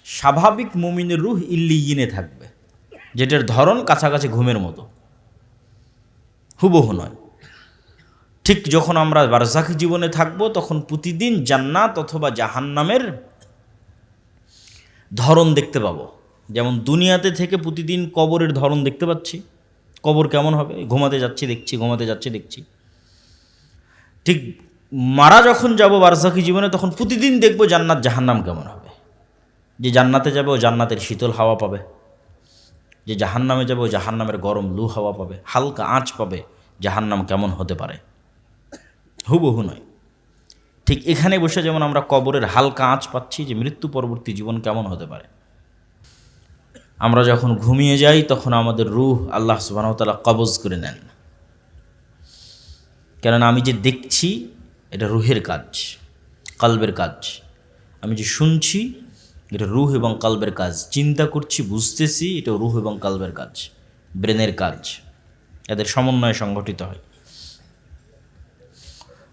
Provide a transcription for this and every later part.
স্বাভাবিক মুমিনের রুহ ইল্লিয়িনে থাকবে, যেটার ধরন কাছাকাছি ঘুমের মতো, হুবহু নয়। ঠিক যখন আমরা বারজাখী জীবনে থাকব, তখন প্রতিদিন জান্নাত অথবা জাহান্নামের ধরন দেখতে পাবো। যেমন দুনিয়াতে থেকে প্রতিদিন কবরের ধরন দেখতে পাচ্ছি, কবর কেমন হবে, ঘুমাতে যাচ্ছি দেখছি, ঘুমাতে যাচ্ছি দেখছি। ঠিক মারা যখন যাব বারজাখী জীবনে, তখন প্রতিদিন দেখব জান্নাত জাহান্নাম কেমন হবে। যে জান্নাতে যাবে ও জান্নাতের শীতল হাওয়া পাবে, যে জাহান্নামে যাবে ও জাহান্নামের গরম লু হাওয়া পাবে, হালকা আঁচ পাবে। জাহান্নাম কেমন হতে পারে, হুবহু নয়। ঠিক এখানে বসে যেমন আমরা কবরের হালকা আঁচ পাচ্ছি, যে মৃত্যু পরবর্তী জীবন কেমন হতে পারে। আমরা যখন ঘুমিয়ে যাই, তখন আমাদের রূহ আল্লাহ সুবহানাহু ওয়া তাআলা কবজ করে নেন। কেননা আমি যে দেখছি, এটা রুহের কাজ, কলবের কাজ। আমি যে শুনছি, এটা রুহ এবং কলবের কাজ। চিন্তা করছি, বুঝতেছি, এটা রুহ এবং কলবের কাজ, ব্রেনের কাজ। এদের সমন্বয়ে সংগঠিত হয়।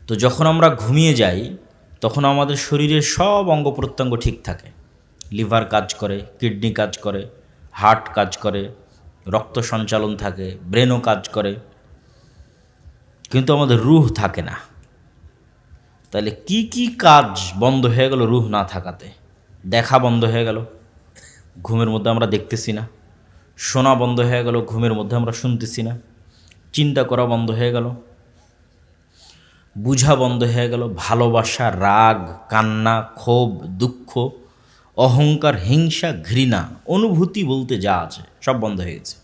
তো যখন আমরা ঘুমিয়ে যাই, তখন আমাদের শরীরের সব অঙ্গ প্রত্যঙ্গ ঠিক থাকে। লিভার কাজ করে, কিডনি কাজ করে, হার্ট কাজ করে, রক্ত সঞ্চালন থাকে, ব্রেনও কাজ করে, কিন্তু আমাদের রুহ থাকে না। তাহলে কি কি কাজ বন্ধ হয়ে গেল রুহ না থাকাতে? দেখা বন্ধ হয়ে গেল, ঘুমের মধ্যে আমরা দেখতেছি না। শোনা বন্ধ হয়ে গেল, ঘুমের মধ্যে আমরা শুনতেছি না। চিন্তা করা বন্ধ হয়ে গেল, বুঝা বন্ধ হয়ে গেল। ভালোবাসা, রাগ, কান্না, ক্ষোভ, দুঃখ, অহংকার, হিংসা, ঘৃণা, অনুভূতি বলতে যা আছে সব বন্ধ হয়ে গেছে।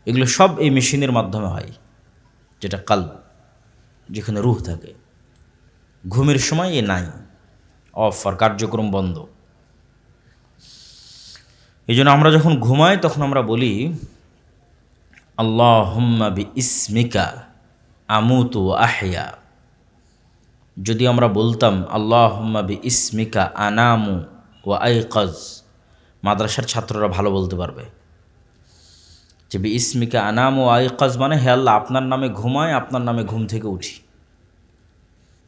এগুলো সব এই মেশিনের মাধ্যমে হয়, যেটা কলব, যেখানে রুহ থাকে। ঘুমের সময় এ নাই, অফ, আর কার্যক্রম বন্ধ। এই জন্য আমরা যখন ঘুমাই, তখন আমরা বলি আল্লাহুম্মা বি ইসমিকা আমুতু ওয়া আহইয়া। যদি আমরা বলতাম আল্লাহুম্মা বি ইসমিকা আনামু ওয়া আইকাজ, মাদ্রাসার ছাত্ররা ভালো বলতে পারবে যে বি ইসমিকা আনামু ওয়া আইকাজ মানে হে আল্লাহ, আপনার নামে ঘুমায়, আপনার নামে ঘুম থেকে উঠি।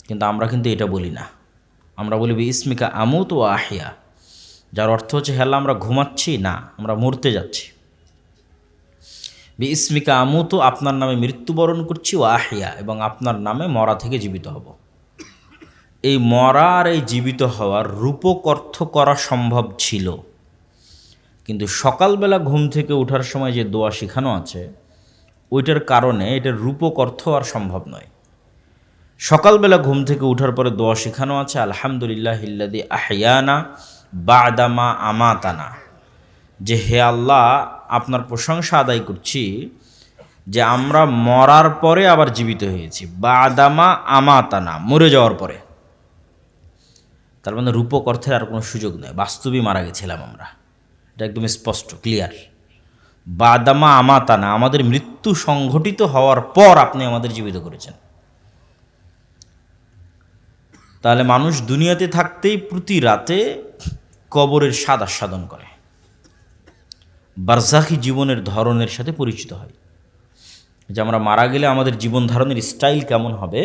কিন্তু আমরা কিন্তু এটা বলি না। আমরা বলি বি ইসমিকা আমুতু ওয়া আহইয়া, যার অর্থ হচ্ছে হে আল্লাহ, আমরা ঘুমাচ্ছি না, আমরা মরতে যাচ্ছি। বি ইসমিকা আমুতু, আপনার নামে মৃত্যুবরণ করছি, ও আহিয়া, এবং আপনার নামে মরা থেকে জীবিত হব। এই মরা আর এই জীবিত হওয়ার রূপক অর্থ করা সম্ভব ছিল, কিন্তু সকালবেলা ঘুম থেকে ওঠার সময় যে দোয়া শেখানো আছে, ওইটার কারণে এটার রূপক অর্থ আর সম্ভব নয়। সকালবেলা ঘুম থেকে ওঠার পরে দোয়া শেখানো আছে আলহামদুলিল্লাহিল্লাযী আহইয়ানা বা'দামা আমাতানা, যে হে আল্লাহ, আপনার প্রশংসা আদায় করছি যে আমরা মরার পরে আবার জীবিত হয়েছি। বা'দামা আমাতানা, মরে যাওয়ার পরে। তার মানে রূপক অর্থের আর কোনো সুযোগ নেই, বাস্তবিক মারা গেছিলাম আমরা, এটা একদম স্পষ্ট, ক্লিয়ার। বা'দামা আমাতানা, আমাদের মৃত্যু সংঘটিত হওয়ার পর আপনি আমাদের জীবিত করেছেন। তাহলে মানুষ দুনিয়াতে থাকতেই প্রতি রাতে কবরের স্বাদ আস্বাদন করে, বারজাখী জীবনের ধরনের সাথে পরিচিত হয়। যে আমরা মারা গেলে আমাদের জীবন ধারণের স্টাইল কেমন হবে,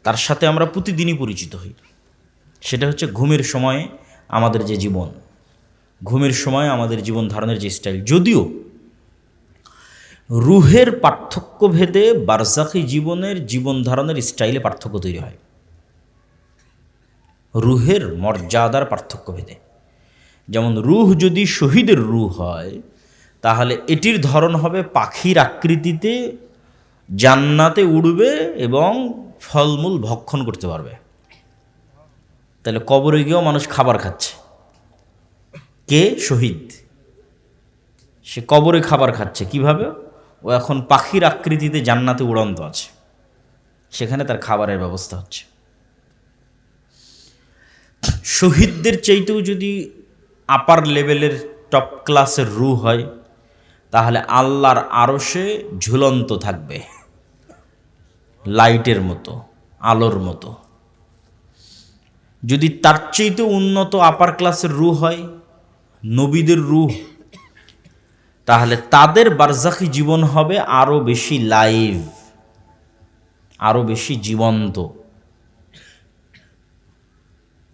তার সাথে আমরা প্রতিদিনই পরিচিত হই। সেটা হচ্ছে ঘুমের সময় আমাদের যে জীবন, ঘুমের সময় আমাদের জীবন ধারণের যে স্টাইল। যদিও রুহের পার্থক্য ভেদে বারজাখী জীবনের জীবন ধারণের স্টাইলে পার্থক্য তৈরি হয়, রুহের মর্যাদার পার্থক্য ভেদে। যেমন রুহ যদি শহীদের রুহ হয়, তাহলে এটির ধরন হবে পাখির আকৃতিতে, জান্নাতে উড়বে এবং ফলমূল ভক্ষণ করতে পারবে। তাহলে কবরে গিয়েও মানুষ খাবার খাচ্ছে। কে? শহীদ। সে কবরে খাবার খাচ্ছে কিভাবে? ও এখন পাখির আকৃতিতে জান্নাতে উড়ন্ত আছে, সেখানে তার খাবারের ব্যবস্থা হচ্ছে। শহীদদের চাইতেও যদি আপার লেভেলের টপ ক্লাসের রূহ হয়, তাহলে আল্লাহর আরশে ঝুলন্ত থাকবে, লাইটের মতো, আলোর মতো। যদি তার চাইতেও উন্নত আপার ক্লাসের রূহ হয়, নবীদের রূহ, তাহলে তাদের বারজাখী জীবন হবে আরও বেশি লাইভ, আরও বেশি জীবন্ত।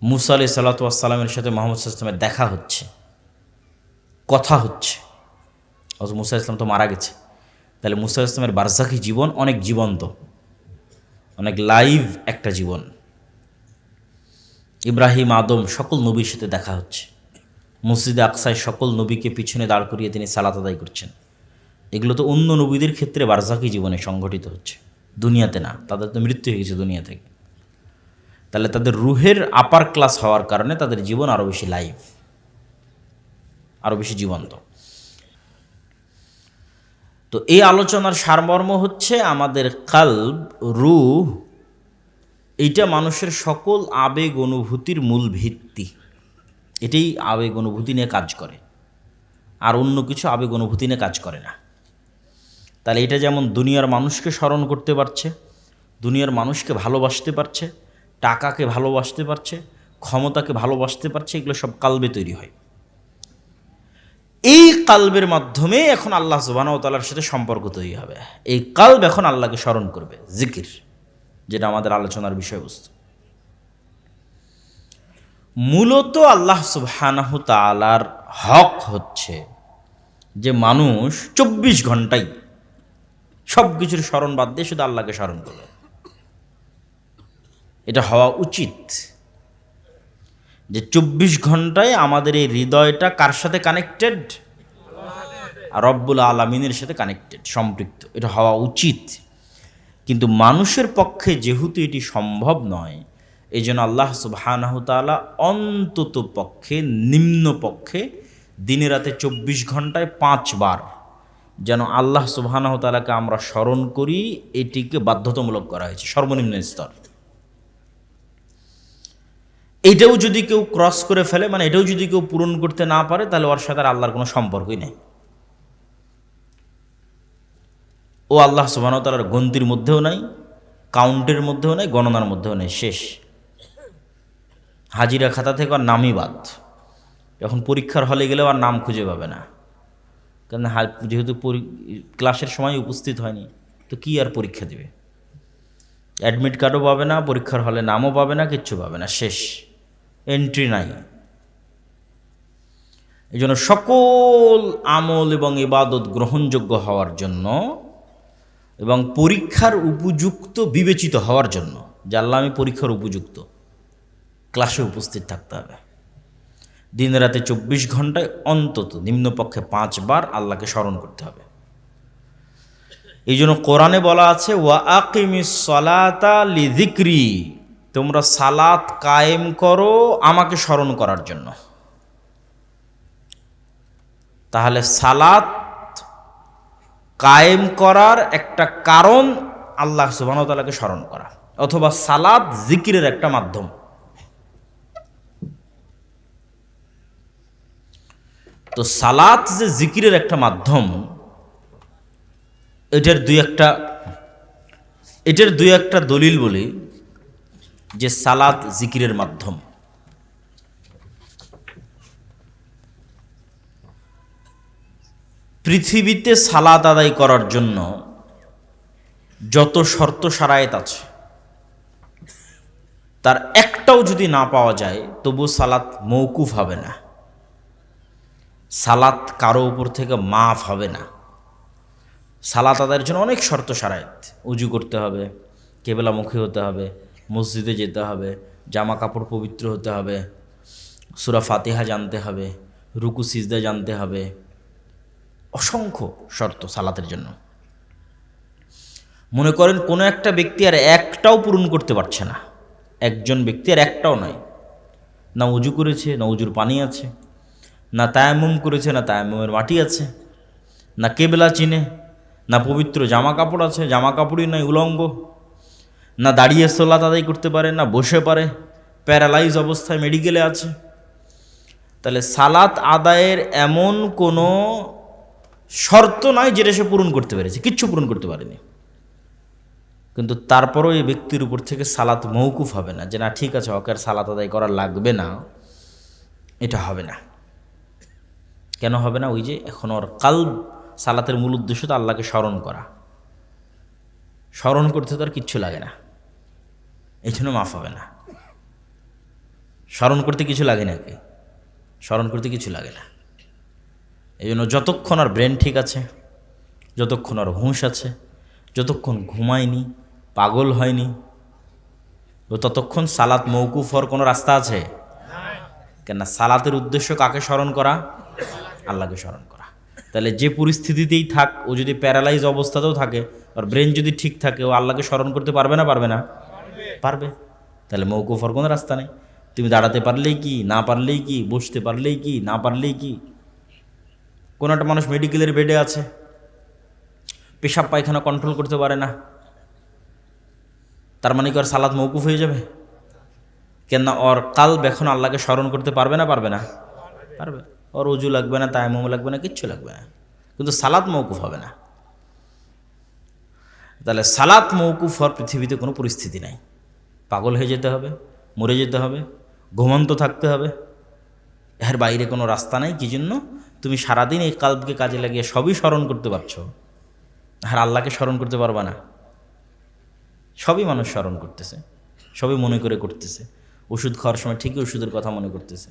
মুসা আলাইহিস সালাতু ওয়াস সালামের সাথে মুহাম্মদ সাল্লাল্লাহু আলাইহি ওয়াসাল্লামের দেখা হচ্ছে, কথা হচ্ছে। অথচ মুসা ইসলাম তো মারা গেছে, তাহলে মুসা ইসলামের বারজাখী জীবন অনেক জীবন্ত, অনেক লাইভ একটা জীবন। ইব্রাহিম, আদম সকল নবীর সাথে দেখা হচ্ছে। মসজিদে আকসায় সকল নবীকে পিছনে দাঁড় করিয়ে তিনি সালাত আদায় করছেন। এগুলো তো অন্য নবীদের ক্ষেত্রে বারজাখী জীবনে সংঘটিত হচ্ছে, দুনিয়াতে না। তাদের তো মৃত্যু হয়ে গেছে দুনিয়া থেকে। তাহলে তাদের রুহের আপার ক্লাস হওয়ার কারণে তাদের জীবন আরও বেশি লাইভ, আরও বেশি জীবন্ত। তো এই আলোচনার সারমর্ম হচ্ছে আমাদের কালব, রূহ, এইটা মানুষের সকল আবেগ অনুভূতির মূল ভিত্তি। এটাই আবেগ অনুভূতি নিয়ে কাজ করে, আর অন্য কিছু আবেগ অনুভূতি নিয়ে কাজ করে না। তাহলে এটা যেমন দুনিয়ার মানুষকে স্মরণ করতে পারছে, দুনিয়ার মানুষকে ভালোবাসতে পারছে, টাকাকে ভালোবাসতে পারছে, ক্ষমতাকে ভালোবাসতে পারছে, এগুলো সব কালবে তৈরি হয়। এই কালবের মাধ্যমে এখন আল্লাহ সুবহানাহু ওয়া তাআলার সাথে সম্পর্ক তৈরি হবে। এই কালব এখন আল্লাহকে স্মরণ করবে, জিকির, যেটা আমাদের আলোচনার বিষয়বস্তু। মূলত আল্লাহ সুবহানাহু তাআলার হক হচ্ছে যে মানুষ 24 ঘন্টাই সব কিছুর স্মরণ বাদ দিয়ে শুধু আল্লাহকে স্মরণ করবে। এটা হওয়া উচিত যে 24 ঘন্টায় আমাদের এই হৃদয়টা কার সাথে কানেক্টেড? রব্বুল আলামিনের সাথে কানেক্টেড, সম্পৃক্ত। এটা হওয়া উচিত। কিন্তু মানুষের পক্ষে যেহেতু এটি সম্ভব নয়, এই জন্য আল্লাহ সুবহানাহু তাআলা অন্তত পক্ষে, নিম্ন পক্ষে দিনে রাতে 24 ঘন্টায় 5 বার যেন আল্লাহ সুবহানাহু তাআলাকে আমরা স্মরণ করি, এটিকে বাধ্যতামূলক করা হয়েছে, সর্বনিম্ন স্তর। এটাও যদি কেউ ক্রস করে ফেলে, মানে এটাও যদি কেউ পূরণ করতে না পারে, তাহলে ওর সাথে আল্লাহর কোনো সম্পর্কই নেই। ও আল্লাহ সুবহানাহু ওয়া তাআলার গন্তির মধ্যেও নাই, কাউন্টের মধ্যেও নাই, গণনার মধ্যেও নেই, শেষ। হাজিরা খাতা থেকে আর নামই বাদ। এখন পরীক্ষার হলে গেলেও আর নাম খুঁজে পাবে না, কারণ যেহেতু ক্লাসের সময় উপস্থিত হয়নি, তো কি আর পরীক্ষা দেবে? অ্যাডমিট কার্ডও পাবে না, পরীক্ষার হলে নামও পাবে না, কিচ্ছু পাবে না, শেষ, এন্ট্রি নাই। এই জন্য সকল আমল এবং ইবাদত গ্রহণযোগ্য হওয়ার জন্য এবং পরীক্ষার উপযুক্ত বিবেচিত হওয়ার জন্য, যে আল্লাহ আমি পরীক্ষার উপযুক্ত, ক্লাসে উপস্থিত থাকতে হবে। দিন রাতে 24 ঘন্টায় অন্তত নিম্নপক্ষে 5 বার আল্লাহকে স্মরণ করতে হবে। এই জন্য কোরআনে বলা আছে, ওয়া আকিমিস সালাতা লিযিকরি, তোমরা সালাত কায়েম করো আমাকে স্মরণ করার জন্য। তাহলে সালাত কায়েম করার একটা কারণ আল্লাহ সুবহানাহু ওয়া তাআলাকে স্মরণ করা, অথবা সালাত জিকিরের একটা মাধ্যম। তো সালাত যে জিকিরের একটা মাধ্যম, এটার দুই একটা দলিল বলি যে সালাত জিকিরের মাধ্যম। পৃথিবীতে সালাত আদায় করার জন্য যত শর্ত শারায়েত আছে, তার একটাও যদি না পাওয়া যায়, তবু সালাত মওকুফ হবে না, সালাত কারো উপর থেকে মাফ হবে না। সালাত আদায়ের জন্য অনেক শর্ত শারায়েত, উজু করতে হবে, কেবলামুখী হতে হবে, মসজিদে যেতে হবে, জামা কাপড় পবিত্র হতে হবে, সূরা ফাতিহা জানতে হবে, রুকু সিজদা জানতে হবে, অসংখ্য শর্ত সালাতের জন্য। মনে করেন কোনো একটা ব্যক্তি আর একটাও পূরণ করতে পারছে না, একজন ব্যক্তি আর একটাও নয়, না উজু করেছে, না উজুর পানি আছে, না তায়াম্মুম করেছে, না তায়াম্মুমের মাটি আছে, না কেবলা চিনে, না পবিত্র জামা কাপড় আছে, জামা কাপড়ই নয়, উলঙ্গ, না দাঁড়িয়ে সালাত আদায় করতে পারে, না বসে পারে, প্যারালাইজ অবস্থায় মেডিকেলে আছে। তাহলে সালাত আদায়ের এমন কোনো শর্ত নাই যেটা সে পূরণ করতে পেরেছে, কিচ্ছু পূরণ করতে পারেনি। কিন্তু তারপরও এই ব্যক্তির উপর থেকে সালাত মওকুফ হবে না, যে না ঠিক আছে ওকে আর সালাত আদায় করা লাগবে না, এটা হবে না। কেন হবে না? ওই যে এখন ওর কালব, সালাতের মূল উদ্দেশ্য তো আল্লাহকে স্মরণ করা, স্মরণ করতে তো আর কিচ্ছু লাগে না, এই জন্য মাফ হবে না। স্মরণ করতে কিছু লাগে নাকি? স্মরণ করতে কিছু লাগে না। এই জন্য যতক্ষণ আর ব্রেন ঠিক আছে, যতক্ষণ আর হুঁশ আছে, যতক্ষণ ঘুমায়নি, পাগল হয়নি, ততক্ষণ সালাত মৌকুফ হওয়ার কোনো রাস্তা আছে? কেননা সালাতের উদ্দেশ্য কাকে স্মরণ করা? আল্লাহকে স্মরণ করা। তাহলে যে পরিস্থিতিতেই থাক, ও যদি প্যারালাইজ অবস্থাতেও থাকে, আর ব্রেন যদি ঠিক থাকে, ও আল্লাহকে স্মরণ করতে পারবে না? পারবে না? পারবে। তাহলে মৌকুফ হওয়ার কোনো রাস্তা নেই। তুমি দাঁড়াতে পারলেই কি, না পারলেই কি, বসতে পারলেই কি, না পারলেই কি। কোনো একটা মানুষ মেডিকেলের বেডে আছে, পেশাব পায়খানা কন্ট্রোল করতে পারে না, তার মানে কি ওর সালাত মৌকুফ হয়ে যাবে? কেননা ওর কালব এখন আল্লাহকে স্মরণ করতে পারবে না? পারবে না? পারবে। ওর উজু লাগবে না, তায়াম্মুম লাগবে না, কিচ্ছু লাগবে না, কিন্তু সালাত মৌকুফ হবে না। তাহলে সালাত মৌকুফ হওয়ার পৃথিবীতে কোনো পরিস্থিতি নাই। পাগল হয়ে যেতে হবে, মরে যেতে হবে, ঘুমন্ত থাকতে হবে, এর বাইরে কোনো রাস্তা নাই। কি জন্য? তুমি সারাদিন এই কালবকে কাজে লাগিয়ে সবই স্মরণ করতে পারছো, আর আল্লাহকে স্মরণ করতে পারবা না। সবই মানুষ স্মরণ করতেছে, সবই মনে করে করতেছে। ওষুধ খাওয়ার সময় ঠিকই ওষুধের কথা মনে করতেছে,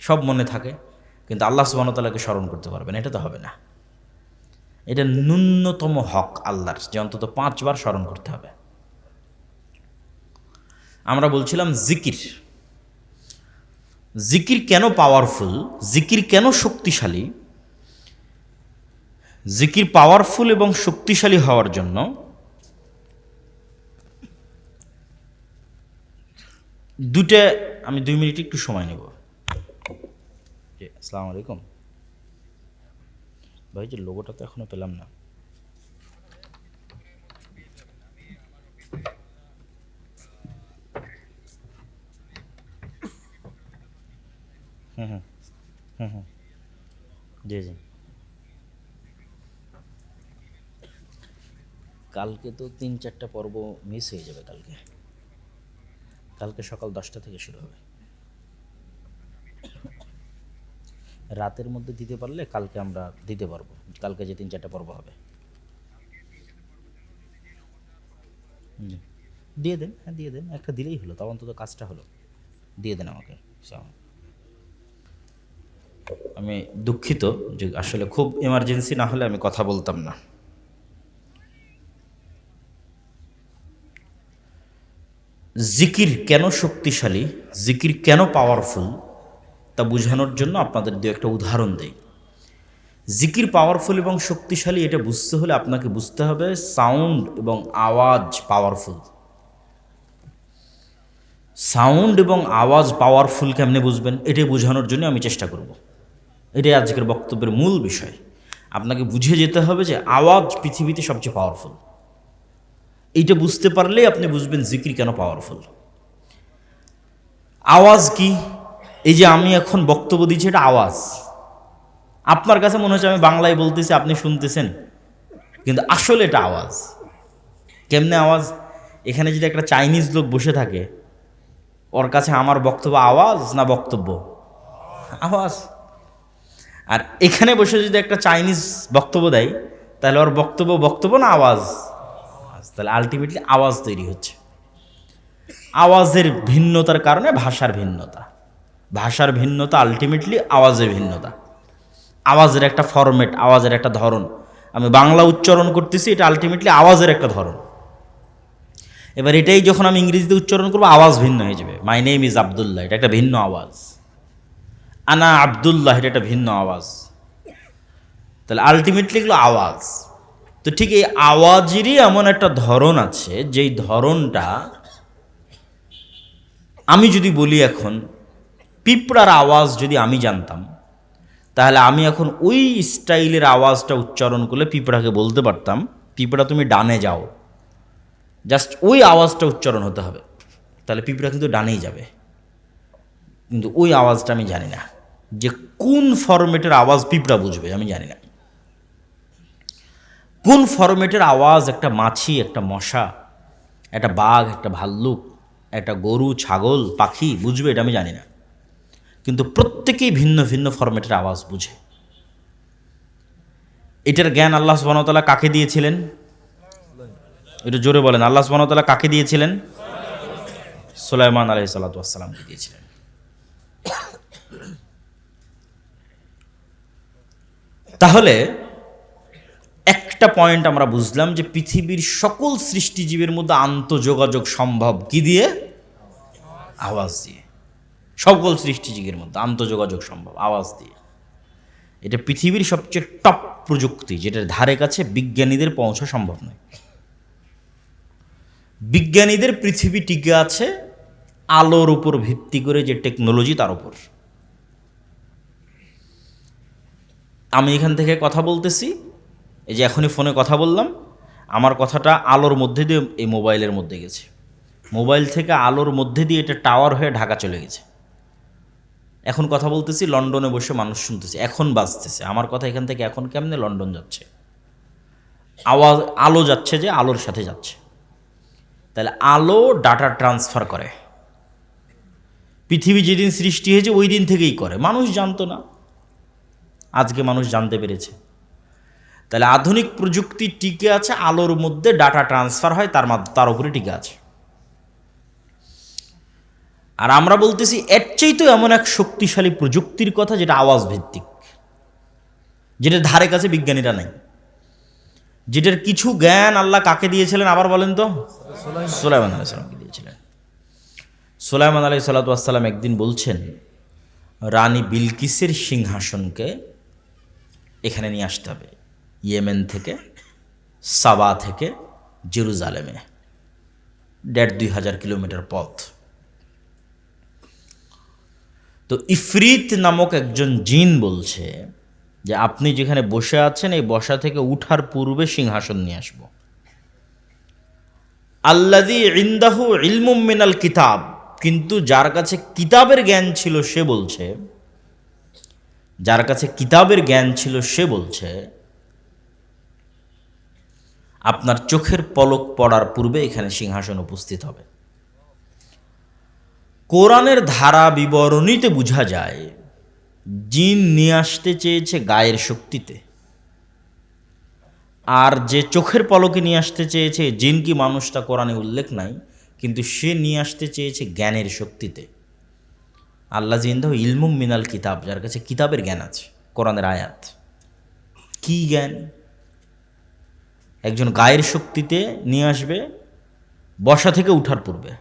সব মনে থাকে, কিন্তু আল্লাহ সুবহানাহু ওয়া তাআলাকে স্মরণ করতে পারবে না। এটা তো হবে না। এটা ন্যূনতম হক আল্লাহর, যে অন্তত 5 বার স্মরণ করতে হবে। আমরা বলছিলাম জিকির। জিকির কেন পাওয়ারফুল, জিকির কেন শক্তিশালী? জিকির পাওয়ারফুল এবং শক্তিশালী হওয়ার জন্য দুটো, আমি 2 মিনিট একটু সময় নেব। জি, আসসালামু আলাইকুম ভাই, যে লোগোটা তো এখনো পেলাম না। জি জি, কালকে তো 3-4টা পর্ব মিস হয়ে যাবে। কালকে সকাল 10টা থেকে শুরু হবে। রাতের মধ্যে দিতে পারলে কালকে আমরা দিতে পারবো। কালকে যে 3-4টা পর্ব হবে দিয়ে দেন। হ্যাঁ দিয়ে দেন, একটা দিলেই হলো, তাও অন্তত কাজটা হলো। দিয়ে দেন আমাকে। আমি দুঃখিত যে আসলে খুব এমার্জেন্সি না হলে আমি কথা বলতাম না। জিকির কেন শক্তিশালী, জিকির কেন পাওয়ারফুল, তা বোঝানোর জন্য আপনাদের 2-একটা উদাহরণ দেই। জিকির পাওয়ারফুল এবং শক্তিশালী এটা বুঝতে হলে আপনাকে বুঝতে হবে সাউন্ড এবং আওয়াজ পাওয়ারফুল। সাউন্ড এবং আওয়াজ পাওয়ারফুল কেমনে বুঝবেন, এটাই বোঝানোর জন্য আমি চেষ্টা করব। এটাই আজকের বক্তব্যের মূল বিষয়। আপনাকে বুঝে যেতে হবে যে আওয়াজ পৃথিবীতে সবচেয়ে পাওয়ারফুল। এইটা বুঝতে পারলেই আপনি বুঝবেন জিকির কেন পাওয়ারফুল। আওয়াজ কি? এই যে আমি এখন বক্তব্য দিচ্ছি, এটা আওয়াজ। আপনার কাছে মনে হচ্ছে আমি বাংলায় বলতেছি, আপনি শুনতেছেন, কিন্তু আসলে এটা আওয়াজ। কেমনে আওয়াজ? এখানে যদি একটা চাইনিজ লোক বসে থাকে, ওর কাছে আমার বক্তব্য আওয়াজ না বক্তব্য? আওয়াজ। আর এখানে বসে যদি একটা চাইনিজ বক্তব্য দেয়, তাহলে ওর বক্তব্য না আওয়াজ? তাহলে আলটিমেটলি আওয়াজ তৈরি হচ্ছে। আওয়াজের ভিন্নতার কারণে ভাষার ভিন্নতা, ভাষার ভিন্নতা আলটিমেটলি আওয়াজের ভিন্নতা। আওয়াজের একটা ফরম্যাট, আওয়াজের একটা ধরন। আমি বাংলা উচ্চারণ করতেছি, এটা আলটিমেটলি আওয়াজের একটা ধরন। এবার এটাই যখন আমি ইংরেজিতে উচ্চারণ করবো, আওয়াজ ভিন্ন হয়ে যাবে। মাই নেম ইজ আবদুল্লাহ, এটা একটা ভিন্ন আওয়াজ। আনা আবদুল্লাহ, এটা একটা ভিন্ন আওয়াজ। তাহলে আলটিমেটলি এগুলো আওয়াজ। তো ঠিক এই আওয়াজেরই এমন একটা ধরন আছে, যেই ধরনটা আমি যদি বলি এখন পিঁপড়ার আওয়াজ যদি আমি জানতাম, তাহলে আমি এখন ওই স্টাইলের আওয়াজটা উচ্চারণ করলে পিঁপড়াকে বলতে পারতাম, পিঁপড়া তুমি ডানে যাও। জাস্ট ওই আওয়াজটা উচ্চারণ হতে হবে, তাহলে পিঁপড়া কিন্তু ডানেই যাবে। কিন্তু ওই আওয়াজটা আমি জানি না, যে কোন ফরম্যাটের আওয়াজ পিঁপড়া বুঝবে আমি জানি না। কোন ফরম্যাটের আওয়াজ একটা মাছি, একটা মশা, একটা বাঘ, একটা ভাল্লুক, একটা গরু, ছাগল, পাখি বুঝবে, এটা আমি জানি না। কিন্তু প্রত্যেকেই ভিন্ন ভিন্ন ফরম্যাটের আওয়াজ বুঝে। এটার জ্ঞান আল্লাহ সুবহানাহু ওয়া তাআলা কাকে দিয়েছিলেন? একটু জোরে বলেন, আল্লাহ সুবহানাহু ওয়া তাআলা কাকে দিয়েছিলেন? সুলাইমান আলাইহিস সালাতু ওয়াস সালামকে দিয়েছিলেন। তাহলে একটা পয়েন্ট আমরা বুঝলাম যে পৃথিবীর সকল সৃষ্টিজীবের মধ্যে আন্তঃযোগাযোগ সম্ভব কি দিয়ে? আওয়াজ দিয়ে। সকল সৃষ্টিজীবের মধ্যে আন্তঃযোগাযোগ সম্ভব আওয়াজ দিয়ে। এটা পৃথিবীর সবচেয়ে টপ প্রযুক্তি, যেটার ধারে কাছে বিজ্ঞানীদের পৌঁছা সম্ভব নয়। বিজ্ঞানীদের পৃথিবী টিকে আছে আলোর উপর ভিত্তি করে, যে টেকনোলজি তার উপর। আমি এখান থেকে কথা বলতেছি, এই যে এখনই ফোনে কথা বললাম, আমার কথাটা আলোর মধ্যে দিয়ে এই মোবাইলের মধ্যে গেছে, মোবাইল থেকে আলোর মধ্যে দিয়ে এটা টাওয়ার হয়ে ঢাকা চলে গেছে। এখন কথা বলতেছি, লন্ডনে বসে মানুষ শুনতেছে, এখন বাজতেছে আমার কথা এখান থেকে। এখন কেমনে লন্ডন যাচ্ছে? আওয়াজ, আলো যাচ্ছে, যে আলোর সাথে যাচ্ছে। তাহলে আলো ডাটা ট্রান্সফার করে। পৃথিবী যেদিন সৃষ্টি হয়েছে ওই দিন থেকেই করে, মানুষ জানতো না, আজকে মানুষ জানতে পেরেছে। তাহলে আধুনিক প্রযুক্তি টিকে আছে আলোর মধ্যে, ডাটা ট্রান্সফার হয় তার উপরে টিকে আছে। আর আমরা বলতেছি এর চাইতেও এমন এক শক্তিশালী প্রযুক্তির কথা, যেটা আওয়াজ ভিত্তিক, যেটার ধারে কাছে বিজ্ঞানীরা নাই, যেটার কিছু জ্ঞান আল্লাহ কাকে দিয়েছিলেন আবার বলেন তো? সুলাইমান আলাইহিস সালামকে দিয়েছিলেন। সুলাইমান আলাইহিস সালাম একদিন বলছেন, রানী বিলকিসের সিংহাসনকে এখানে নিয়ে আসতে হবে, ইয়েমেন থেকে, সাবা থেকে জেরুজালেমে, ১,৫০০ কিলোমিটার পথ। তো ইফরিত নামক একজন জিন বলছে যে আপনি যেখানে বসে আছেন এই বসা থেকে উঠার পূর্বে সিংহাসন নিয়ে আসব। আল্লাযী ইনদাহু ইলমুম মিনাল কিতাব, কিন্তু যার কাছে কিতাবের জ্ঞান ছিল সে বলছে, যার কাছে কিতাবের জ্ঞান ছিল সে বলছে আপনার চোখের পলক পড়ার পূর্বে এখানে সিংহাসন উপস্থিত হবে। কোরআনের ধারা বিবরণীতে বোঝা যায় জিন নিয়ে আসতে চেয়েছে গায়ের শক্তিতে, আর যে চোখের পলকে নিয়ে আসতে চেয়েছে জিন কি মানুষটা কোরআনে উল্লেখ নাই, কিন্তু সে নিয়ে আসতে চেয়েছে জ্ঞানের শক্তিতে। আল্লাহ জিন্দাহ ইলমুম মিনাল কিতাব, যার কাছে কিতাবের জ্ঞান আছে, কোরআনের আয়াত। কি জ্ঞান? একজন গায়ের শক্তিতে নিয়ে আসবে বসা থেকে উঠার পূর্বে,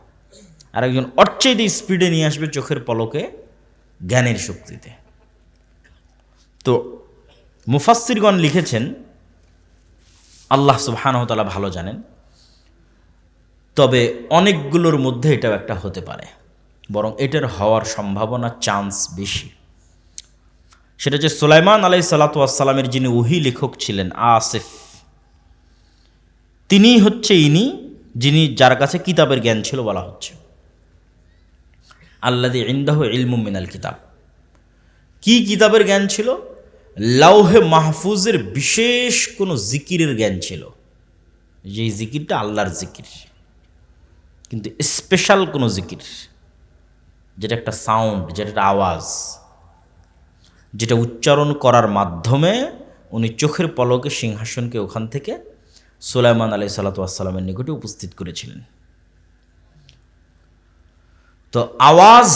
আর একজন অর্চেদি স্পিডে নিয়ে আসবে চোখের পলকে জ্ঞানের শক্তিতে। তো মুফাসসিরগণ লিখেছেন, আল্লাহ সুবহানাহু ওয়া তাআলা ভালো জানেন, তবে অনেকগুলোর মধ্যে এটাও একটা হতে পারে, বরং এটার হওয়ার সম্ভাবনা চান্স বেশি। সেটা যে সুলাইমান আলাইহিস সালাতু ওয়াস সালামের যিনি ওহী লেখক ছিলেন আসিফ, তিনিই হচ্ছে ইনি যিনি, যার কাছে কিতাবের জ্ঞান ছিল বলা হচ্ছে। আল্লাযী ইনদাহু ইলমুম মিনাল কিতাব, কি কিতাবের জ্ঞান ছিল? লাউহে মাহফুজের বিশেষ কোনো জিকিরের জ্ঞান ছিল, যেই জিকিরটা আল্লাহর জিকির, কিন্তু স্পেশাল কোনো জিকির, যেটা একটা সাউন্ড, যেটা একটা আওয়াজ, যেটা উচ্চারণ করার মাধ্যমে উনি চোখের পলকে সিংহাসনকে ওখান থেকে সুলাইমান আলাইহিস সালাতু ওয়াস সালামের নিকটে উপস্থিত করেছিলেন। তো আওয়াজ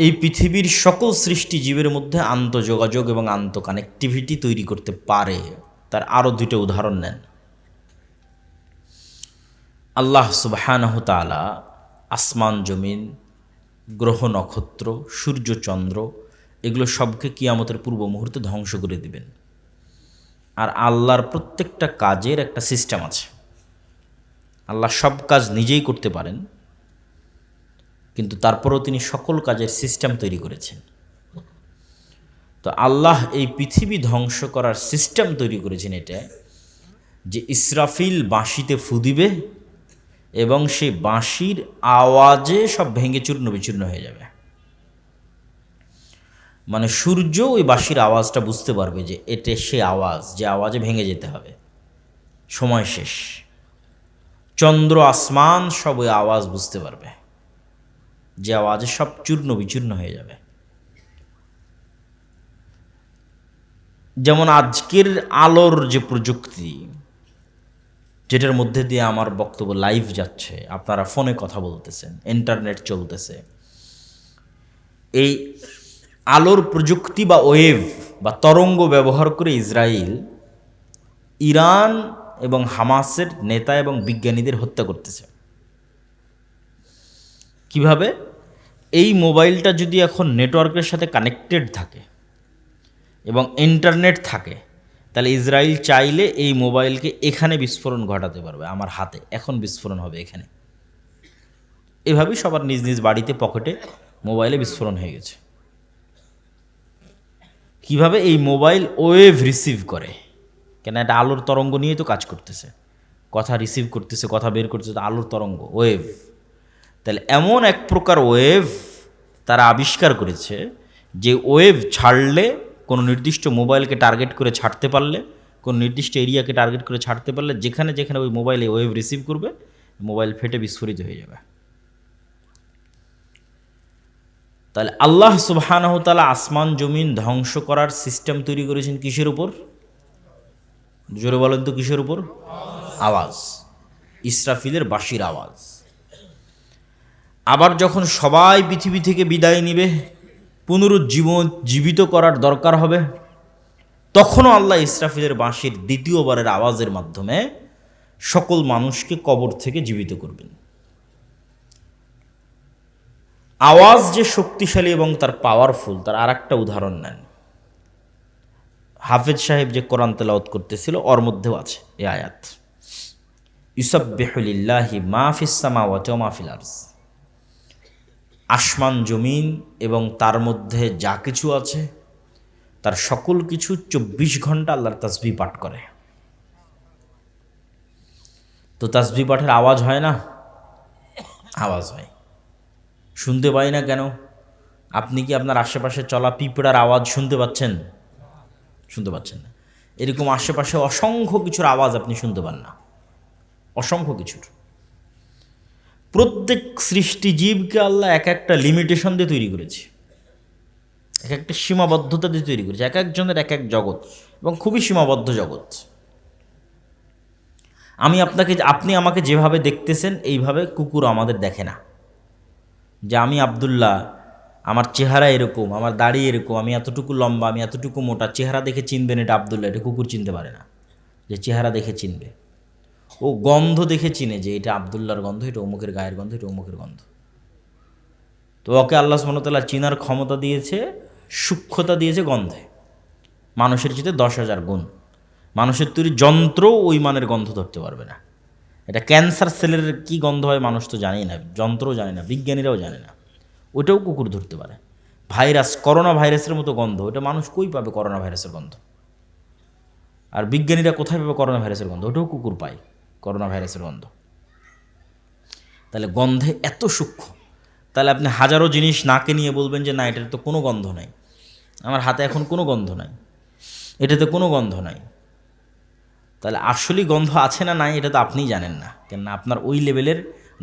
এই পৃথিবীর সকল সৃষ্টিজীবের মধ্যে আন্তঃযোগাযোগ এবং আন্তঃকানেক্টিভিটি তৈরি করতে পারে। তার আরও দুটো উদাহরণ নেন। আল্লাহ সুবহানাহু তাআলা আসমান জমিন, গ্রহ নক্ষত্র, সূর্য চন্দ্র, এগুলো সবকে কিয়ামতের পূর্ব মুহূর্তে ধ্বংস করে দিবেন। আর আল্লাহর প্রত্যেকটা কাজের একটা সিস্টেম আছে। আল্লাহ সব কাজ নিজেই করতে পারেন, কিন্তু তারপরেও তিনি সকল কাজের সিস্টেম তৈরি করেছেন। তো আল্লাহ এই পৃথিবী ধ্বংস করার সিস্টেম তৈরি করেছেন এটা, যে ইসরাফিল বাঁশিতে ফু দিবে এবং সেই বাঁশির আওয়াজে সব ভেঙে চূর্ণ বিচূর্ণ হয়ে যাবে। মানে সূর্য ওই বাঁশির আওয়াজটা বুঝতে পারবে যে এটা সে আওয়াজ, যে আওয়াজে ভেঙে যেতে হবে, সময় শেষ। চন্দ্র আসমান সব ওই আওয়াজ বুঝতে পারবে, যে আওয়াজে সব চূর্ণ বিচূর্ণ হয়ে যাবে। যেমন আজকের আলোর যে প্রযুক্তি, যেটার মধ্যে দিয়ে আমার বক্তব্য লাইভ যাচ্ছে, আপনারা ফোনে কথা বলতেছেন, ইন্টারনেট চলতেছে, এই আলোর প্রযুক্তি বা ওয়েভ বা তরঙ্গ ব্যবহার করে ইসরায়েল ইরান এবং হামাসের নেতা এবং বিজ্ঞানীদের হত্যা করতেছে। কিভাবে? এই মোবাইলটা যদি এখন নেটওয়ার্কের সাথে কানেক্টেড থাকে এবং ইন্টারনেট থাকে, তাহলে ইসরায়েল চাইলে এই মোবাইলকে এখানে বিস্ফোরণ ঘটাতে পারবে, আমার হাতে এখন বিস্ফোরণ হবে এখানে। এভাবেই সবার নিজ নিজ বাড়িতে পকেটে মোবাইলে বিস্ফোরণ হয়ে গেছে। কিভাবে? এই মোবাইল ওয়েভ রিসিভ করে, কেন এটা আলোর তরঙ্গ নিয়েই তো কাজ করতেছে, কথা রিসিভ করতেছে, কথা বের করতেছে, তো আলোর তরঙ্গ ওয়েভ। তাহলে এমন এক প্রকার ওয়েভ তারা আবিষ্কার করেছে যে ওয়েভ ছাড়লে, কোনো নির্দিষ্ট মোবাইলকে টার্গেট করে ছাড়তে পারলে, কোনো নির্দিষ্ট এরিয়াকে টার্গেট করে ছাড়তে পারলে, যেখানে যেখানে ওই মোবাইলে ওয়েভ রিসিভ করবে, মোবাইল ফেটে বিস্ফোরিত হয়ে যাবে। তাহলে আল্লাহ সুবহানাহু ওয়া তাআলা আসমান জমিন ধ্বংস করার সিস্টেম তৈরি করেছেন কিসের উপর? জোরে বলেন তো, কিসের উপর? আওয়াজ, ইসরাফিলের বাঁশির আওয়াজ। আবার যখন সবাই পৃথিবী থেকে বিদায় নিবে, পুনরুজ্জীবিত করার দরকার হবে, তখনও আল্লাহ ইসরাফিলের বাঁশির দ্বিতীয়বারের আওয়াজের মাধ্যমে সকল মানুষকে কবর থেকে জীবিত করবেন। আওয়াজ যে শক্তিশালী এবং তার পাওয়ারফুল, তার আর একটা উদাহরণ নেন। হাফেজ সাহেব যে কোরআন তেলাওয়াত করতেছিল, ওর মধ্যেও আছে এই আয়াত, ইউসাব্বিহু লিল্লাহি মা ফিস সামাওয়াতি ওয়া মা ফিল আরজ। আসমান জমিন এবং তার মধ্যে যা কিছু আছে, তার সকল কিছু 24 ঘন্টা আল্লাহর তাসবিহ পাঠ করে। তো তাসবিহ পাঠের আওয়াজ হয় না? আওয়াজ হয়। শুনতে পাই না কেন? আপনি কি আপনার আশেপাশে চলা পিঁপড়ার আওয়াজ শুনতে পাচ্ছেন? শুনতে পাচ্ছেন না। এরকম আশেপাশে অসংখ্য কিছুর আওয়াজ আপনি শুনতে পান না, অসংখ্য কিছুর। প্রত্যেক সৃষ্টিজীবকে আল্লাহ এক একটা লিমিটেশন দিয়ে তৈরি করেছে, এক একটা সীমাবদ্ধতা দিয়ে তৈরি করেছে, এক একজনের এক এক জগৎ, এবং খুবই সীমাবদ্ধ জগৎ। আপনি আমাকে যেভাবে দেখতেছেন, এইভাবে কুকুর আমাদের দেখে না। যে আমি আব্দুল্লাহ, আমার চেহারা এরকম, আমার দাড়ি এরকম, আমি এতটুকু লম্বা, আমি এতটুকু মোটা, চেহারা দেখে চিনবেন এটা আব্দুল্লাহ, এটা কুকুর চিনতে পারে না। যে চেহারা দেখে চিনবে, ও গন্ধ দেখে চিনে যে এটা আব্দুল্লাহর গন্ধ, এটা অমুকের গায়ের গন্ধ, এটা অমুকের গন্ধ। তো ওকে আল্লাহ সুবহানাহু ওয়া তাআলা চিনার ক্ষমতা দিয়েছে, সূক্ষ্মতা দিয়েছে গন্ধে, মানুষের চেয়ে 10,000 গুণ। মানুষের তৈরি যন্ত্র ওই মানের গন্ধ ধরতে পারবে না। এটা ক্যান্সার সেলের কি গন্ধ হয় মানুষ তো জানেই না, যন্ত্রও জানে না, বিজ্ঞানীরাও জানে না, ওটাও কুকুর ধরতে পারে। ভাইরাস, করোনা ভাইরাসের মতো গন্ধ, ওটা মানুষ কই পাবে করোনা ভাইরাসের গন্ধ? আর বিজ্ঞানীরা কোথায় পাবে করোনা ভাইরাসের গন্ধ? ওটাও কুকুর পায় করোনা ভাইরাসের গন্ধ। তাহলে গন্ধে এত সূক্ষ্ম। তাহলে আপনি হাজারো জিনিস নাকে নিয়ে বলবেন যে না, এটার তো কোনো গন্ধ নাই, আমার হাতে এখন কোনো গন্ধ নাই, এটাতে কোনো গন্ধ নাই। তাহলে আসলেই গন্ধ আছে না নাই এটা তো আপনিই জানেন না, কেননা আপনার ওই লেভেলের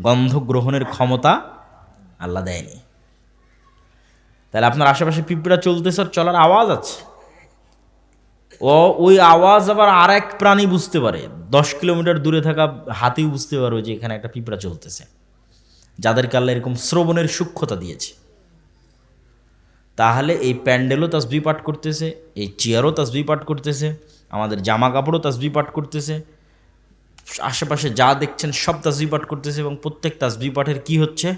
গন্ধ গ্রহণের ক্ষমতা আল্লাহ দেয়নি। তাহলে আপনার আশেপাশে পিঁপড়া চলতেছে, চলার আওয়াজ আছে, ওই আওয়াজ আবার আর এক প্রাণী বুঝতে পারে, 10 কিলোমিটার দূরে থাকা হাতিও বুঝতে পারবে যে এখানে একটা পিঁপড়া চলতেছে, যাদেরকে আল্লাহ এরকম শ্রবণের সূক্ষ্মতা দিয়েছে। তাহলে এই প্যান্ডেলও তাসবিহ পাঠ করতেছে, এই চেয়ারও তাসবিহ পাঠ করতেছে, আমাদের জামা কাপড়ও তাসবিহ পাঠ করতেছে, আশেপাশে যা দেখছেন সব তাসবিহ পাঠ করতেছে, এবং প্রত্যেক তাসবিহ পাঠের কি হচ্ছে?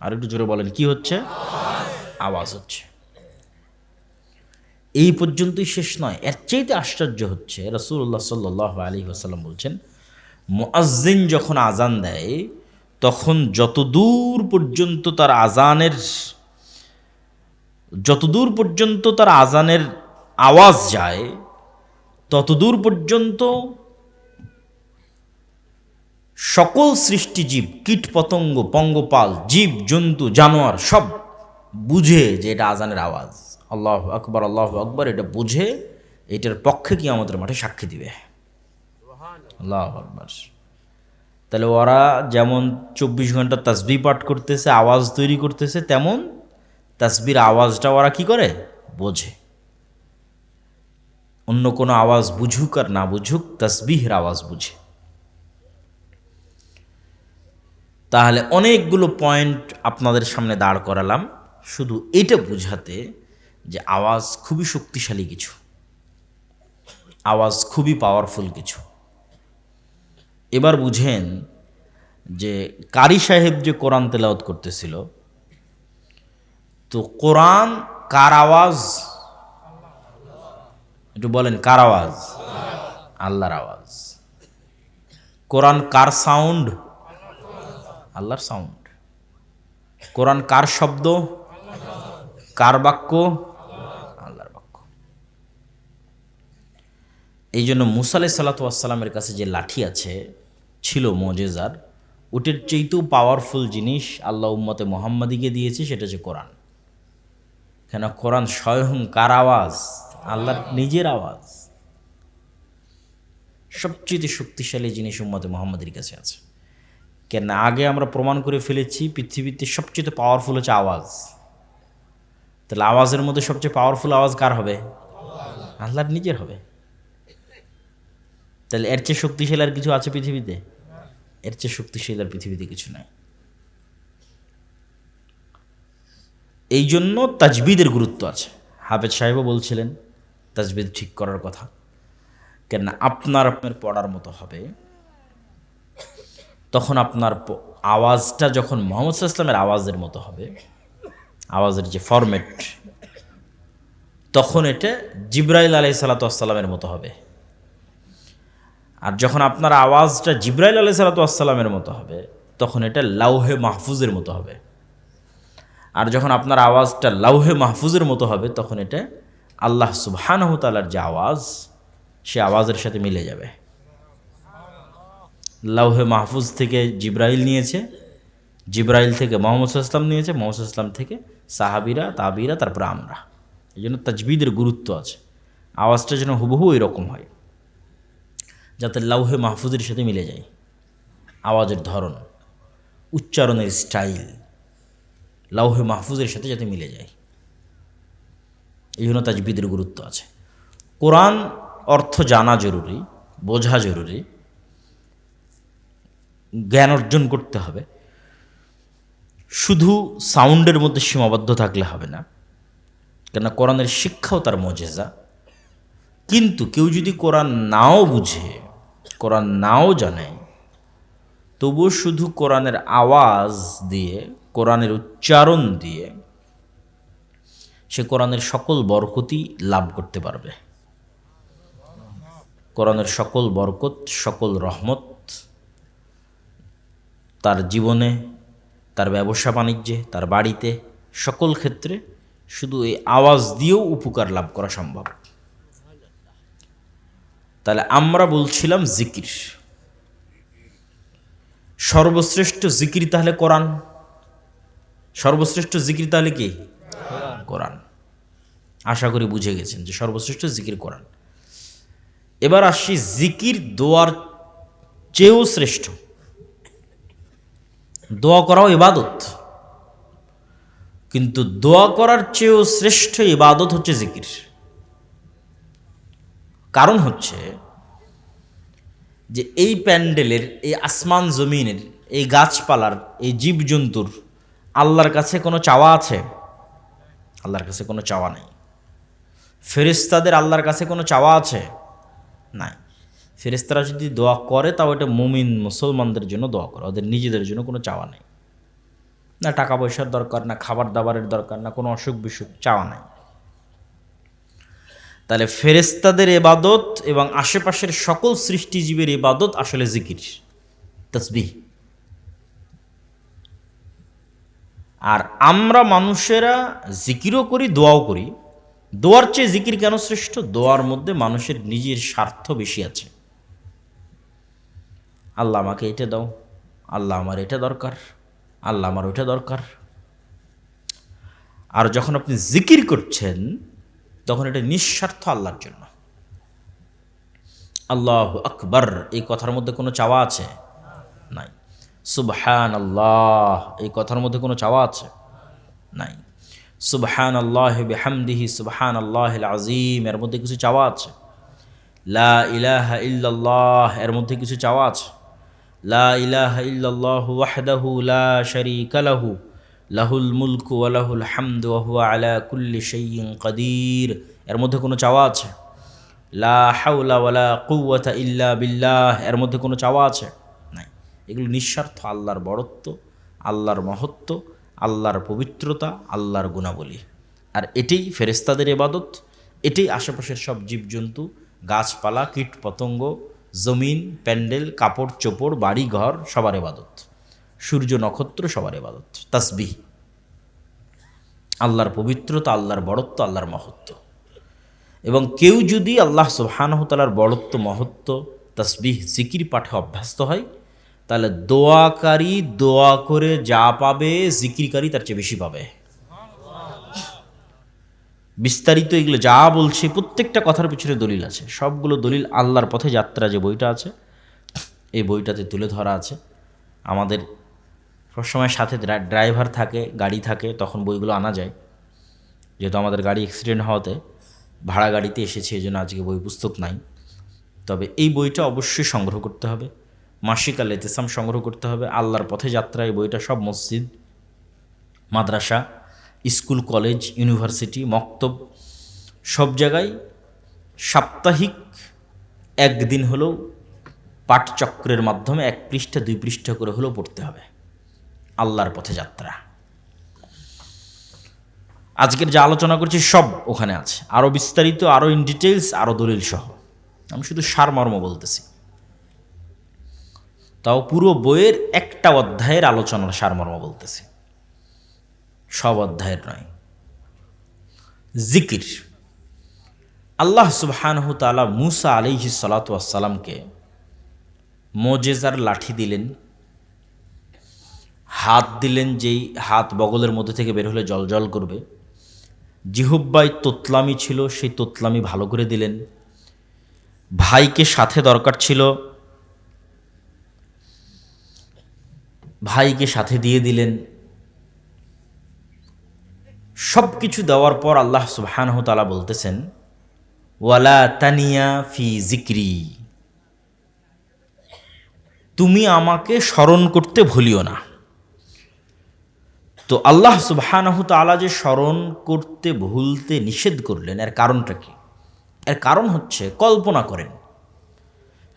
আর একটু জোরে বলেন, কি হচ্ছে? আওয়াজ হচ্ছে। এই পর্যন্তই শেষ নয়, এর চাইতে আশ্চর্য হচ্ছে রাসূলুল্লাহ সাল্লাল্লাহু আলাইহি ওয়াসাল্লাম বলছেন, মুয়াজ্জিন যখন আজান দেয়, তখন যতদূর পর্যন্ত তার আজানের আওয়াজ যায়, ততদূর পর্যন্ত সকল সৃষ্টিজীব, কীট পতঙ্গ, পঙ্গপাল, জীব জন্তু, জানোয়ার সব বুঝে যে এটা আজানের আওয়াজ। আল্লাহু আকবার, আল্লাহু আকবার, এটা বুঝে এটার পক্ষে কিয়ামতের মাঠে সাক্ষী দিবে। আল্লাহু আকবার। তাহলে ওরা যেমন 24 ঘন্টা তাসবিহ পাঠ করতেছে, আওয়াজ তৈরি করতেছে, তেমন তাসবির আওয়াজটা ওরা কি করে? বোঝে। অন্য কোনো আওয়াজ বুঝুক আর না বুঝুক, তাসবিহের আওয়াজ বুঝে। তাহলে অনেকগুলো পয়েন্ট আপনাদের সামনে দাঁড় করালাম শুধু এটা বুঝাতে যে আওয়াজ খুবই শক্তিশালী কিছু, আওয়াজ খুবই পাওয়ারফুল কিছু। এবার বুঝেন যে কারি সাহেব যে কোরআন তেলাওয়াত করতেছিল, তো কোরআন কার আওয়াজ? একটু বলেন, কার আওয়াজ? আল্লাহর আওয়াজ। কোরআন কার সাউন্ড? আল্লাহর সাউন্ড। কোরআন কার শব্দ? কার বাক্য? আল্লাহর বাক্য। এই জন্য মুসা আলাইহিস সালাতু ওয়াস সালামের কাছে যে লাঠি আছে, ছিল মুজিজার, ওটার চেয়েতেও পাওয়ারফুল জিনিস আল্লাহ উম্মতে মুহাম্মাদিকে দিয়েছে, সেটা হচ্ছে কোরআন। কেন? কোরআন স্বয়ং কার আওয়াজ? আল্লাহর নিজের আওয়াজ। সবচেয়ে শক্তিশালী জিনিস উম্মতে মুহাম্মাদের কাছে আছে। কেন? আগে আমরা প্রমাণ করে ফেলেছি পৃথিবীতে সবচেয়ে পাওয়ারফুল হচ্ছে আওয়াজ। তাহলে আওয়াজের মধ্যে সবচেয়ে পাওয়ারফুল আওয়াজ কার হবে? আল্লাহর নিজের হবে। তাহলে এর চেয়ে শক্তিশালী আর কিছু আছে পৃথিবীতে? এর চেয়ে শক্তিশালী আর পৃথিবীতে কিছু নাই। এই জন্য তাজবিদের গুরুত্ব আছে। হাফেজ সাহেবও বলছিলেন তাজবিদ ঠিক করার কথা। কেন? আপনার পড়ার মতো হবে, তখন আপনার আওয়াজটা যখন মুহাম্মদ সাল্লাল্লাহু আলাইহি ওয়াসাল্লামের আওয়াজের মতো হবে, আওয়াজের যে ফরম্যাট, তখন এটা জিবরাইল আলাইহিস সালাতু ওয়াস সালামের মতো হবে। আর যখন আপনার আওয়াজটা জিবরাইল আলাইহিস সালাতু ওয়াস সালামের মতো হবে, তখন এটা লাউহে মাহফুজের মতো হবে। আর যখন আপনার আওয়াজটা লাউহে মাহফুজের মতো হবে, তখন এটা আল্লাহ সুবহানাহু তাআলার যে আওয়াজ, সে আওয়াজের সাথে মিলে যাবে। লাউহে মাহফুজ থেকে জিবরাইল নিয়েছে, জিবরাইল থেকে মুহাম্মদ সাল্লাল্লাহু আলাইহি ওয়াসাল্লাম নিয়েছে, মুহাম্মদ সাল্লাল্লাহু আলাইহি ওয়াসাল্লাম থেকে সাহাবীরা, তাবিরা, তারপর আমরা। এই জন্য তাজবিদের গুরুত্ব আছে। আওয়াজটা যেন হুবহু এরকম হয়, যাতে লাউহে মাহফুজের সাথে মিলে যায়। আওয়াজের ধরন, উচ্চারণের স্টাইল লাউহে মাহফুজের সাথে যাতে মিলে যায়, এই জন্য তাজবিদের গুরুত্ব আছে। কোরআন অর্থ জানা জরুরি, বোঝা জরুরি, জ্ঞান অর্জন করতে হবে। শুধু সাউন্ডের মধ্যে সীমাবদ্ধ থাকলে হবে না, কেন? কোরআনের শিক্ষাও তার মুজিজা। কিন্তু কেউ যদি কোরআন নাও বুঝে, কোরআন নাও জানে, তবুও শুধু কোরআনের আওয়াজ দিয়ে, কোরআনের উচ্চারণ দিয়ে সে কোরআনের সকল বরকতই লাভ করতে পারবে। কোরআনের সকল বরকত, সকল রহমত তার জীবনে, তার ব্যবসা বাণিজ্যে, তার বাড়িতে, সকল ক্ষেত্রে শুধু এই আওয়াজ দিয়েও উপকার লাভ করা সম্ভব। তাহলে আমরা বলছিলাম জিকির, সর্বশ্রেষ্ঠ জিকির তাহলে কোরআন। সর্বশ্রেষ্ঠ জিকির তাহলে কি? কোরআন। আশা করি বুঝে গেছেন যে সর্বশ্রেষ্ঠ জিকির কোরআন। এবার আসি জিকির দোয়ার চেয়েও শ্রেষ্ঠ। দোয়া করাও ইবাদত, কিন্তু দোয়া করার চেয়েও শ্রেষ্ঠ ইবাদত হচ্ছে জিকির। কারণ হচ্ছে যে এই প্যান্ডেলের, এই আসমান জমিনের, এই গাছপালার, এই জীবজন্তুর আল্লাহর কাছে কোনো চাওয়া আছে? আল্লাহর কাছে কোনো চাওয়া নেই। ফেরেশতাদের আল্লাহর কাছে কোনো চাওয়া আছে? নাই। ফেরেশতারা যদি দোয়া করে, তাও এটা মুমিন মুসলমানদের জন্য দোয়া করে, ওদের নিজেদের জন্য কোনো চাওয়া নেই। না টাকা পয়সার দরকার, না খাবার দাবারের দরকার, না কোনো অসুখ বিসুখ, চাওয়া নাই। তাহলে ফেরেশতাদের ইবাদত এবং আশেপাশের সকল সৃষ্টিজীবের ইবাদত আসলে জিকির, তাসবিহ। আর আমরা মানুষেরা জিকিরও করি, দোয়াও করি। দোয়ার চেয়ে জিকির কেন শ্রেষ্ঠ? দোয়ার মধ্যে মানুষের নিজের স্বার্থ বেশি আছে। আল্লাহ আমাকে এটা দাও, আল্লাহ আমার এটা দরকার, আল্লাহ আমার ওইটা দরকার। আর যখন আপনি জিকির করছেন, তখন এটা নিঃস্বার্থ আল্লাহর জন্য। আল্লাহু আকবার, এই কথার মধ্যে কোনো চাওয়া আছে? নাই। সুবহানাল্লাহ, এই কথার মধ্যে কোনো চাওয়া আছে? নাই। সুবহানাল্লাহি বিহামদিহি সুবহানাল্লাহিল আযীম, এর মধ্যে কিছু চাওয়া আছে? লা ইলাহা ইল্লাল্লাহ, এর মধ্যে কিছু চাওয়া আছে? লা ইলাহা ইল্লাল্লাহু ওয়াহদাহু লা শারীকা লাহু লাহুল মুলকু ওয়া লাহুল হামদু ওয়া হুয়া আলা কুল্লি শাইইন কাদির। এর মধ্যে কোনো চাওয়া আছে? লা হাওলা ওয়ালা কুওয়াতা ইল্লা বিল্লাহ, এর মধ্যে কোনো চাওয়া আছে? নাই। এগুলো নিঃস্বার্থ আল্লাহর বড়ত্ব, আল্লাহর মহত্ব, আল্লাহর পবিত্রতা, আল্লাহর গুণাবলী। আর এটাই ফেরেশতাদের ইবাদত, এটাই আশেপাশের সব জীবজন্তু, গাছপালা, কীট পতঙ্গ, জমিন, প্যান্ডেল, কাপড় চোপড়, বাড়ি ঘর, সবার ইবাদত। সূর্য নক্ষত্র সবার ইবাদত। তাসবিহ, আল্লাহর পবিত্রতা, আল্লাহর বড়ত্ব, আল্লাহর মহত্ব। এবং কেউ যদি আল্লাহ সুবহানাহু তাআলার বড়ত্ব, মহত্ব, তাসবিহ, জিকির পাঠে অভ্যস্ত হয়, তাহলে দোয়াকারী দোয়া করে যা পাবে জিকিরকারী তার চেয়ে বেশি পাবে। বিস্তারিত এগুলো যা বলছে প্রত্যেকটা কথার পিছনে দলিল আছে। সবগুলো দলিল আল্লাহর পথে যাত্রা যে বইটা আছে, এই বইটাতে তুলে ধরা আছে। আমাদের সবসময় সাথে ড্রাইভার থাকে, গাড়ি থাকে, তখন বইগুলো আনা যায়। যেহেতু আমাদের গাড়ি অ্যাক্সিডেন্ট হওয়াতে ভাড়া গাড়িতে এসেছে, এই জন্য আজকে বই পুস্তক নাই। তবে এই বইটা অবশ্যই সংগ্রহ করতে হবে। মাসিক আল ইতিসাম সংগ্রহ করতে হবে। আল্লাহর পথে যাত্রা এই বইটা সব মসজিদ, মাদ্রাসা, স্কুল, কলেজ, ইউনিভার্সিটি, মক্তব সব জায়গায় সাপ্তাহিক একদিন হলেও পাঠচক্রের মাধ্যমে 1 পৃষ্ঠা 2 পৃষ্ঠা করে হলেও পড়তে হবে। আল্লাহর পথে যাত্রা আজকের যা আলোচনা করছি সব ওখানে আছে, আরও বিস্তারিত, আরও ইন ডিটেলস, আরও দলিল সহ। আমি শুধু সারমর্ম বলতেছি, তাও পুরো বইয়ের একটা অধ্যায়ের আলোচনার সারমর্ম বলতেছি, সব অধ্যায়ের নয়। জিকির। আল্লাহ সুবহানাহু তাআলা মূসা আলাইহিস সালাতু ওয়াস সালামকে মুজিজার লাঠি দিলেন, হাত দিলেন, যেই হাত বগলের মধ্যে থেকে বের হলে জলজল করবে। জিহ্বায় তোতলামি ছিল, সেই তোতলামি ভালো করে দিলেন। ভাইকে সাথে দরকার ছিল, ভাইকে সাথে দিয়ে দিলেন। সব কিছু দেওয়ার পর আল্লাহ সুবহানাহু তাআলা বলতেছেন, ওয়ালা তানিয়া ফি জিক্রি, তুমি আমাকে স্মরণ করতে ভুলিও না। তো আল্লাহ সুবহানাহু তাআলা যে স্মরণ করতে ভুলতে নিষেধ করলেন, এর কারণটা কি? এর কারণ হচ্ছে, কল্পনা করেন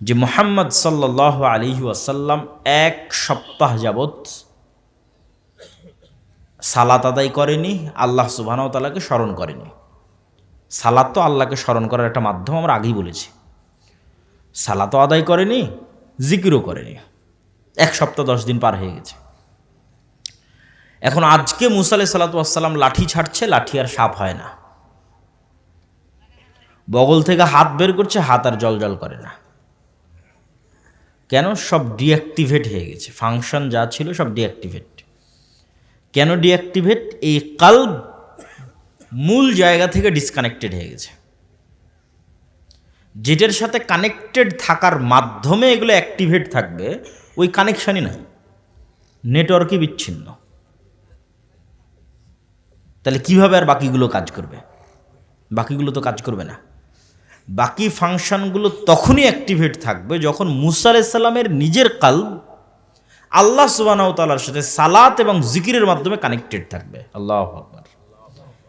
যে মুহাম্মদ সাল্লাল্লাহু আলাইহি ওয়াসাল্লাম 1 সপ্তাহ যাবৎ সালাত আদায় করেনি, আল্লাহ সুবহানাহু তাআলাকে স্মরণ করেনি। সালাত তো আল্লাহকে স্মরণ করার একটা মাধ্যম, আমরা আগেই বলেছি। সালাতও আদায় করেনি, জিকিরও করেনি। 1 সপ্তাহ 10 দিন পার হয়ে গেছে। এখন আজকে মূসা আলাইহিস সালাতু ওয়াস সালাম লাঠি ছাড়ছে, লাঠি আর সাপ হয় না। বগল থেকে হাত বের করছে, হাত আর জলজল করে না। কেন? সব ডিঅ্যাক্টিভেট হয়ে গেছে, ফাংশন যা ছিল সব ডিঅ্যাক্টিভেট। কেন ডিঅ্যাক্টিভেট? এই কালব মূল জায়গা থেকে ডিসকানেক্টেড হয়ে গেছে। যেটার সাথে কানেক্টেড থাকার মাধ্যমে এগুলো অ্যাক্টিভেট থাকবে, ওই কানেকশানই নাই, নেটওয়ার্কই বিচ্ছিন্ন। তাহলে কিভাবে আর বাকিগুলো কাজ করবে? বাকিগুলো তো কাজ করবে না। বাকি ফাংশনগুলো তখনই অ্যাক্টিভেট থাকবে যখন মূসা আলাইহিস সালামের নিজের কালব আল্লাহ সুবহানাহু ওয়া তাআলার সাথে সালাত এবং জিকিরের মাধ্যমে কানেক্টেড থাকবে। আল্লাহু আকবার।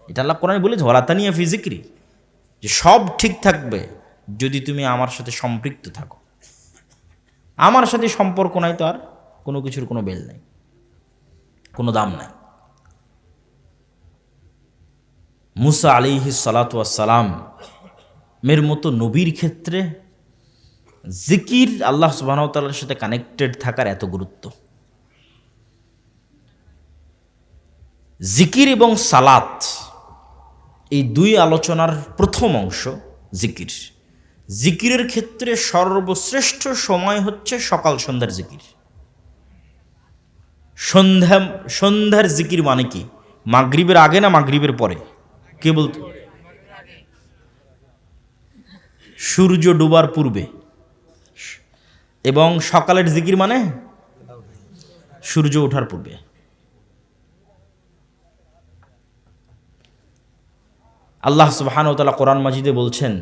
এটা আল্লাহ কোরআনে বলেছে, ওয়ালা তানিয়া ফি জিক্রি, যে সব ঠিক থাকবে যদি তুমি আমার সাথে সম্পৃক্ত থাকো। আমার সাথে সম্পর্ক নাই তো আর কোনো কিছুর কোনো বেল নাই, কোনো দাম নাই। মূসা আলাইহিস সালাতু ওয়াস সালাম মের মতো নবীর ক্ষেত্রে জিকির, আল্লাহ সুবহানাহু ওয়া তাআলার সাথে কানেক্টেড থাকার এত গুরুত্ব। জিকির এবং সালাত, এই দুই আলোচনার প্রথম অংশ জিকির। জিকিরের ক্ষেত্রে সর্বশ্রেষ্ঠ সময় হচ্ছে সকাল সন্ধ্যার জিকির। সন্ধ্যার জিকির মানে কি? মাগরিবের আগে না মাগরিবের পরে? কে বলতো? সূর্য ডোবার পূর্বে। এবং সকালের জিকির মানে সূর্য ওঠার পূর্বে। আল্লাহ সুবহানাহু ওয়া তাআলা কোরআন মাজিদে বলছেন,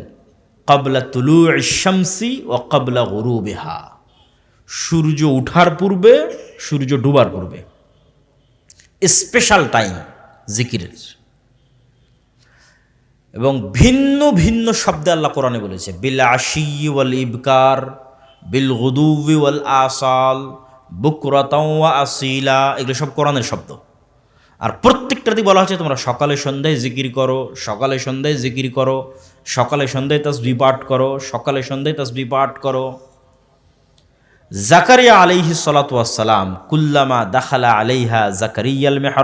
ক্বাবলা তুলুইশ শামসি ওয়া ক্বাবলা গুরুবিহা, সূর্য ওঠার পূর্বে, সূর্য ডুবার পূর্বে। স্পেশাল টাইম জিকিরের। এবং ভিন্ন ভিন্ন শব্দে আল্লাহ কোরআনে বলেছে, বিল আশি ওয়াল ইবকার, বিল গুদুবি ওয়াল আসাল, বুকরাতাও ওয়া আসিলা, এগুলো সব কোরআনের শব্দ। আর প্রত্যেকটাতে বলা হচ্ছে তোমরা সকালে সন্ধ্যায় জিকির করো, সকালে সন্ধ্যায় জিকির করো, সকালে সন্ধ্যায় তাসবিহ পাঠ করো, সকালে সন্ধ্যায় তাসবিহ পাঠ করো। জাকারিয়া আলাইহিস সালাতু ওয়াস সালাম কুল্লামা দাখালা আলাইহা জাকারিয়াল মিহরাব